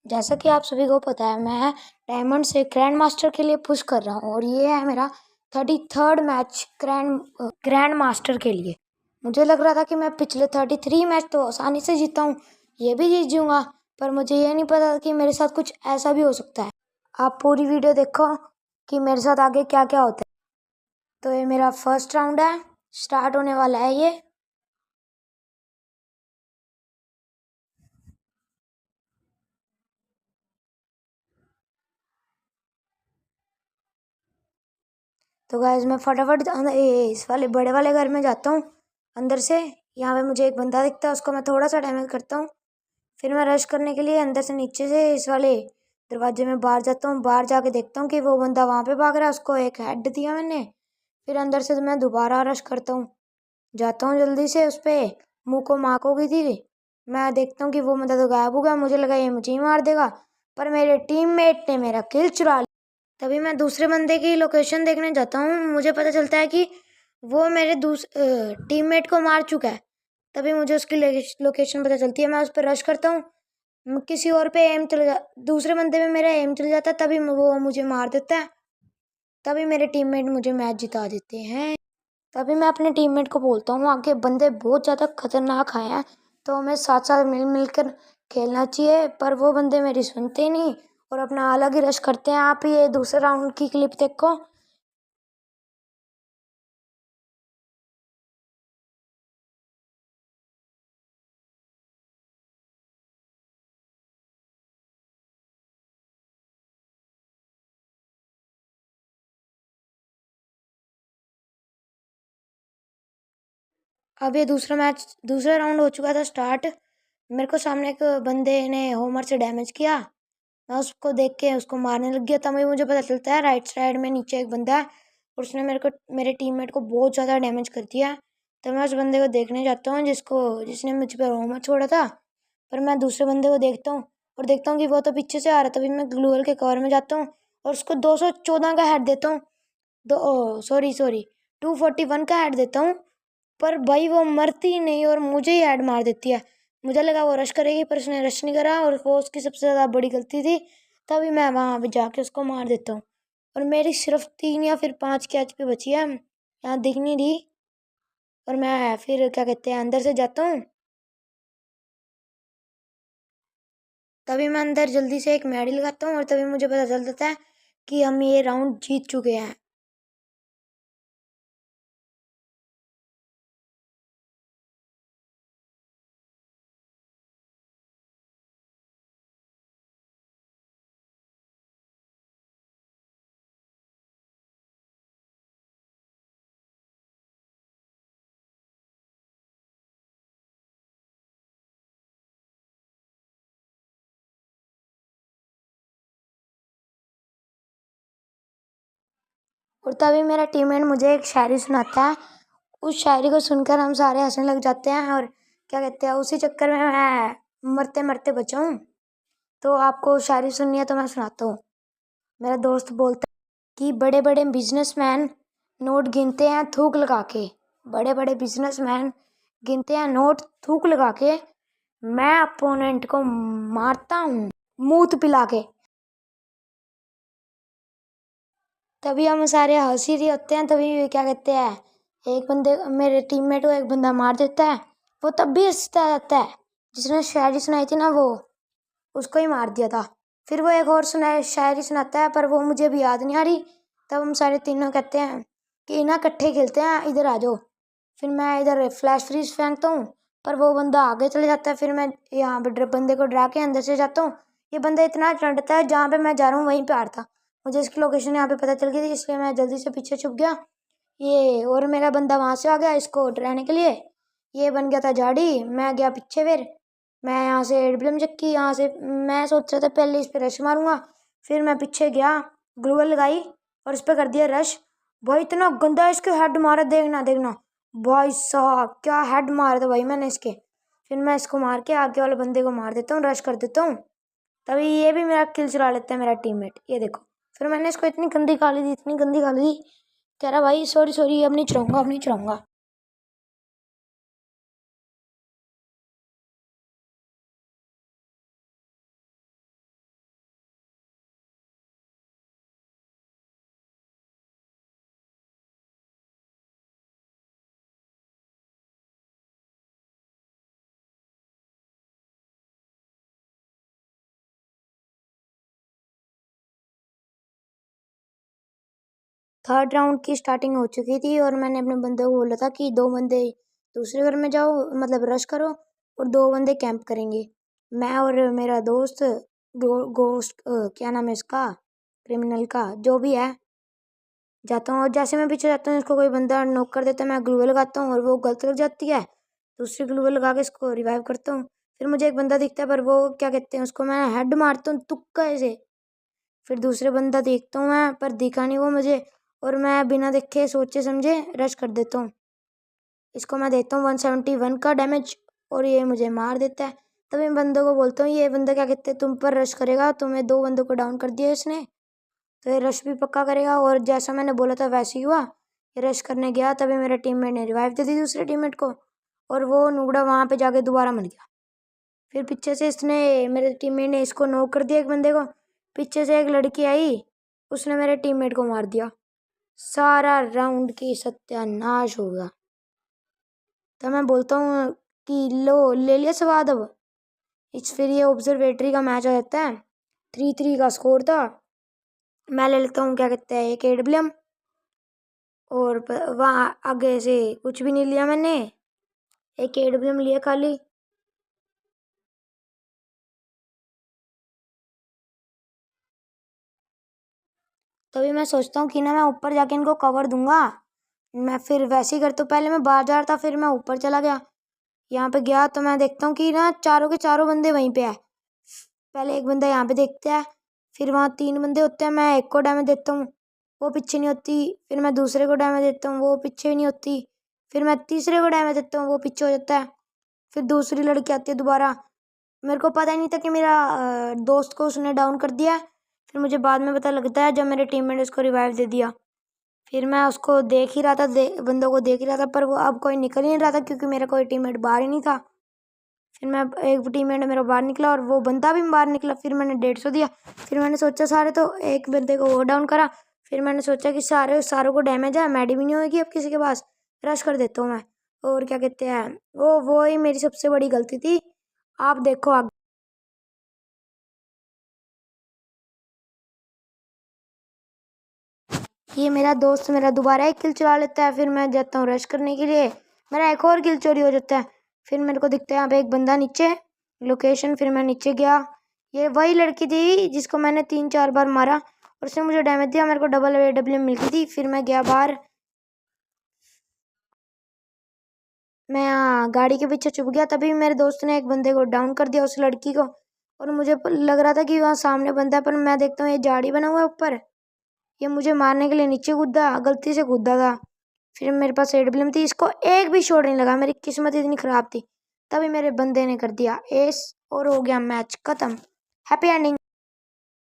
जैसा कि आप सभी को पता है, मैं डायमंड से ग्रैंड मास्टर के लिए पुश कर रहा हूँ और ये है मेरा 33rd मैच ग्रैंड मास्टर के लिए। मुझे लग रहा था कि मैं पिछले 33 मैच तो आसानी से जीता हूँ, ये भी जीत जाऊँगा, पर मुझे ये नहीं पता था कि मेरे साथ कुछ ऐसा भी हो सकता है। आप पूरी वीडियो देखो कि मेरे साथ आगे क्या क्या होता है। तो ये मेरा फर्स्ट राउंड है, स्टार्ट होने वाला है ये। तो गाइस मैं फटाफट इस वाले बड़े वाले घर में जाता हूँ अंदर से। यहाँ पे मुझे एक बंदा दिखता है, उसको मैं थोड़ा सा डैमेज करता हूँ। फिर मैं रश करने के लिए अंदर से नीचे से इस वाले दरवाजे में बाहर जाता हूँ। बाहर जाके देखता हूँ कि वो बंदा वहाँ पे भाग रहा है, उसको एक हेड दिया मैंने। फिर अंदर से तो मैं दोबारा रश करता हूँ, जाता हूँ जल्दी से उस पर। मुँह को मार्क हो गई थी। मैं देखता हूँ कि वो बंदा तो गायब हो गया, मुझे लगा ये मुझे ही मार देगा, पर मेरे टीममेट ने मेरा किल चुरा लिया। तभी मैं दूसरे बंदे की लोकेशन देखने जाता हूँ, मुझे पता चलता है कि वो मेरे टीममेट को मार चुका है। तभी मुझे उसकी लोकेशन पता चलती है, मैं उस पर रश करता हूँ। किसी और पे एम चले जा दूसरे बंदे पे मेरा एम चले जाता है, तभी वो मुझे मार देता है। तभी मेरे टीममेट मुझे मैच जिता देते हैं। तभी मैं अपने टीममेट को बोलता हूँ आगे बंदे बहुत ज़्यादा खतरनाक आए हैं, तो हमें साथ साथ मिल कर खेलना चाहिए, पर वो बंदे मेरी सुनते ही नहीं और अपना अलग ही रश करते हैं। आप ये दूसरे राउंड की क्लिप देखो। अब ये दूसरा राउंड हो चुका था स्टार्ट। मेरे को सामने एक बंदे ने होमर से डैमेज किया। मैं उसको देख के उसको मारने लग गया, तभी मुझे पता चलता है राइट साइड में नीचे एक बंदा है और उसने मेरे टीममेट को बहुत ज़्यादा डैमेज कर दिया। तो मैं उस बंदे को देखने जाता हूँ जिसने मुझ पर होमर छोड़ा था। पर मैं दूसरे बंदे को देखता हूँ और देखता हूँ कि वो तो पीछे से आ रहा। तभी मैं ग्लूअल के कवर में जाता हूँ और उसको 214 का हेड देता हूँ। सॉरी 241 का हेड देता हूँ। पर भाई वो मरती ही नहीं और मुझे ही ऐड मार देती है। मुझे लगा वो रश करेगी, पर उसने रश नहीं करा और वो उसकी सबसे ज़्यादा बड़ी गलती थी। तभी मैं वहाँ पे जाके उसको मार देता हूँ और मेरी सिर्फ 3 या फिर 5 की एचपी बची है, यहाँ दिख नहीं रही। और मैं फिर क्या कहते हैं अंदर से जाता हूँ। तभी मैं अंदर जल्दी से एक मैडी लगाता हूँ और तभी मुझे पता चल जाता है कि हम ये राउंड जीत चुके हैं। और तभी मेरा टीममेट मुझे एक शायरी सुनाता है। उस शायरी को सुनकर हम सारे हंसने लग जाते हैं और क्या कहते हैं उसी चक्कर में मैं मरते मरते बचा हूँ। तो आपको शायरी सुननी है तो मैं सुनाता हूँ। मेरा दोस्त बोलता है कि बड़े बड़े बिजनेसमैन नोट गिनते हैं थूक लगा के। बड़े बड़े बिजनेसमैन गिनते हैं नोट थूक लगा के, मैं अपोनेंट को मारता हूँ मूत पिला के। तभी हम सारे हंसी रही होते हैं। तभी क्या कहते हैं एक बंदे मेरे टीममेट को एक बंदा मार देता है। वो तब भी हंसता रहता है, जिसने शायरी सुनाई थी ना वो उसको ही मार दिया था। फिर वो एक और शायरी सुनाता है, पर वो मुझे भी याद नहीं आ रही। तब हम सारे तीनों कहते हैं कि ना इकट्ठे खेलते हैं, इधर आ जाओ। फिर मैं इधर फ्लैश फ्रीज फेंकता हूँ, पर वो बंदा आगे चले जाता है। फिर मैं यहाँ पे बंदे को डरा के अंदर से जाता हूँ। ये बंदा इतना डरता है, जहाँ पे मैं जा रहा हूँ वहीं पे आ था। मुझे इसकी लोकेशन यहाँ पे पता चल गई थी, इसलिए मैं जल्दी से पीछे छुप गया। ये और मेरा बंदा वहां से आ गया इसको डराने के लिए। ये बन गया था झाड़ी, मैं गया पीछे। फिर मैं यहाँ से एडब्ल्यूएम चक्की, यहाँ से मैं सोच रहा था पहले इस पे रश मारूंगा। फिर मैं पीछे गया, ग्लूवल लगाई और इस पे कर दिया रश। भाई इतना गंदा इसके हेड मारा, देखना देखना भाई साहब क्या हेड मारा था भाई मैंने इसके। फिर मैं इसको मार के आगे वाले बंदे को मार देता हूँ, रश कर देता हूँ। तभी ये भी मेरा किल चुरा लेता है मेरा टीममेट, ये देखो। फिर मैंने इसको इतनी गंदी गाली दी, इतनी गंदी गाली दी, कह रहा भाई सॉरी सॉरी अब नहीं चलाऊंगा, अब नहीं चलाऊंगा। थर्ड राउंड की स्टार्टिंग हो चुकी थी और मैंने अपने बंदे को बोला था कि 2 बंदे दूसरे घर में जाओ, मतलब रश करो, और 2 बंदे कैंप करेंगे। मैं और मेरा दोस्त गोस्ट क्या नाम है इसका, क्रिमिनल का, जो भी है, जाता हूँ। और जैसे मैं पीछे जाता हूँ इसको कोई बंदा नॉक कर देता है, मैं ग्लूवल लगाता हूँ और वो गलत लग जाती है। दूसरी ग्लूवल लगा के इसको रिवाइव करता हूँ। फिर मुझे एक बंदा दिखता है, पर वो क्या कहते हैं, उसको मैं हेड मारता हूँ तुक्का ऐसे। फिर दूसरे बंदा देखता हूँ मैं, पर दिखा नहीं वो मुझे, और मैं बिना देखे सोचे समझे रश कर देता हूँ। इसको मैं देता हूँ 171 का डैमेज और ये मुझे मार देता है। तभी मैं बंदों को बोलता हूँ, ये बंदा क्या कहते हैं तुम पर रश करेगा, तुम्हें 2 बंदों को डाउन कर दिया इसने, तो ये रश भी पक्का करेगा। और जैसा मैंने बोला था वैसे ही हुआ, ये रश करने गया, तभी मेरे टीममेट ने रिवाइव दे दी दूसरे टीममेट को, और वो नुगड़ा वहाँ पे जाके दोबारा मर गया। फिर पीछे से इसने, मेरे टीममेट ने इसको नॉक कर दिया एक बंदे को। पीछे से एक लड़की आई, उसने मेरे टीममेट को मार दिया। सारा राउंड की सत्यानाश हो गया। तो मैं बोलता हूँ कि लो ले लिया स्वाद अब। फिर ये ऑब्जर्वेटरी का मैच आ जाता है, 3-3 का स्कोर था। मैं ले लेता हूँ क्या कहते हैं एक AWM, और वहाँ आगे से कुछ भी नहीं लिया मैंने, एक AWM लिया खाली। तभी मैं सोचता हूँ कि ना मैं ऊपर जाके इनको कवर दूंगा। मैं फिर वैसे ही करता हूँ, पहले मैं बाहर जा रहा था, फिर मैं ऊपर चला गया। यहाँ पे गया तो मैं देखता हूँ कि ना चारों के चारों बंदे वहीं पे है। पहले एक बंदा यहाँ पे देखता है, फिर वहाँ 3 बंदे होते हैं, मैं एक को डैमेज देता हूँ, वो पीछे नहीं होती। फिर मैं दूसरे को डैमेज देता हूँ, वो पीछे भी नहीं होती। फिर मैं तीसरे को डैमेज देता हूँ, वो पीछे हो जाता है। फिर दूसरी लड़की आती है दोबारा। मेरे को पता ही नहीं था कि मेरा दोस्त को उसने डाउन कर दिया। फिर मुझे बाद में पता लगता है जब मेरे टीममेट उसको रिवाइव दे दिया। फिर मैं उसको देख ही रहा था, बंदों को देख ही रहा था, पर वो अब कोई निकल ही नहीं रहा था क्योंकि मेरा कोई टीममेट बाहर ही नहीं था। फिर मैं, एक टीममेट मेरा बाहर निकला और वो बंदा भी बाहर निकला। फिर मैंने 150 दिया। फिर मैंने सोचा सारे तो एक बंदे को वो डाउन करा। फिर मैंने सोचा कि सारों को डैमेज है, मैडी भी नहीं होगी अब किसी के पास, रश कर देता हूँ मैं। और क्या कहते हैं, वो ही मेरी सबसे बड़ी गलती थी। आप देखो आगे। ये मेरा दोस्त मेरा दोबारा एक किल चुरा लेता है। फिर मैं जाता हूँ रश करने के लिए, मेरा एक और किल चोरी हो जाता है। फिर मेरे को दिखता है यहाँ पे एक बंदा नीचे लोकेशन। फिर मैं नीचे गया, ये वही लड़की थी जिसको मैंने 3-4 बार मारा और उसने मुझे डैमेज दिया। मेरे को डबल AWM मिल गई थी। फिर मैं गया बाहर, मैं यहाँ गाड़ी के पीछे छुप गया। तभी मेरे दोस्त ने एक बंदे को डाउन कर दिया, उस लड़की को, और मुझे लग रहा था कि वहाँ सामने बंदा है, पर मैं देखता हूँ ये झाड़ी बना हुआ है ऊपर, ये मुझे मारने के लिए नीचे कूदा, गलती से कूदा था। फिर मेरे पास AWM थी, इसको एक भी शॉट नहीं लगा, मेरी किस्मत इतनी खराब थी। तभी मेरे बंदे ने कर दिया एस और हो गया मैच खत्म। Happy ending.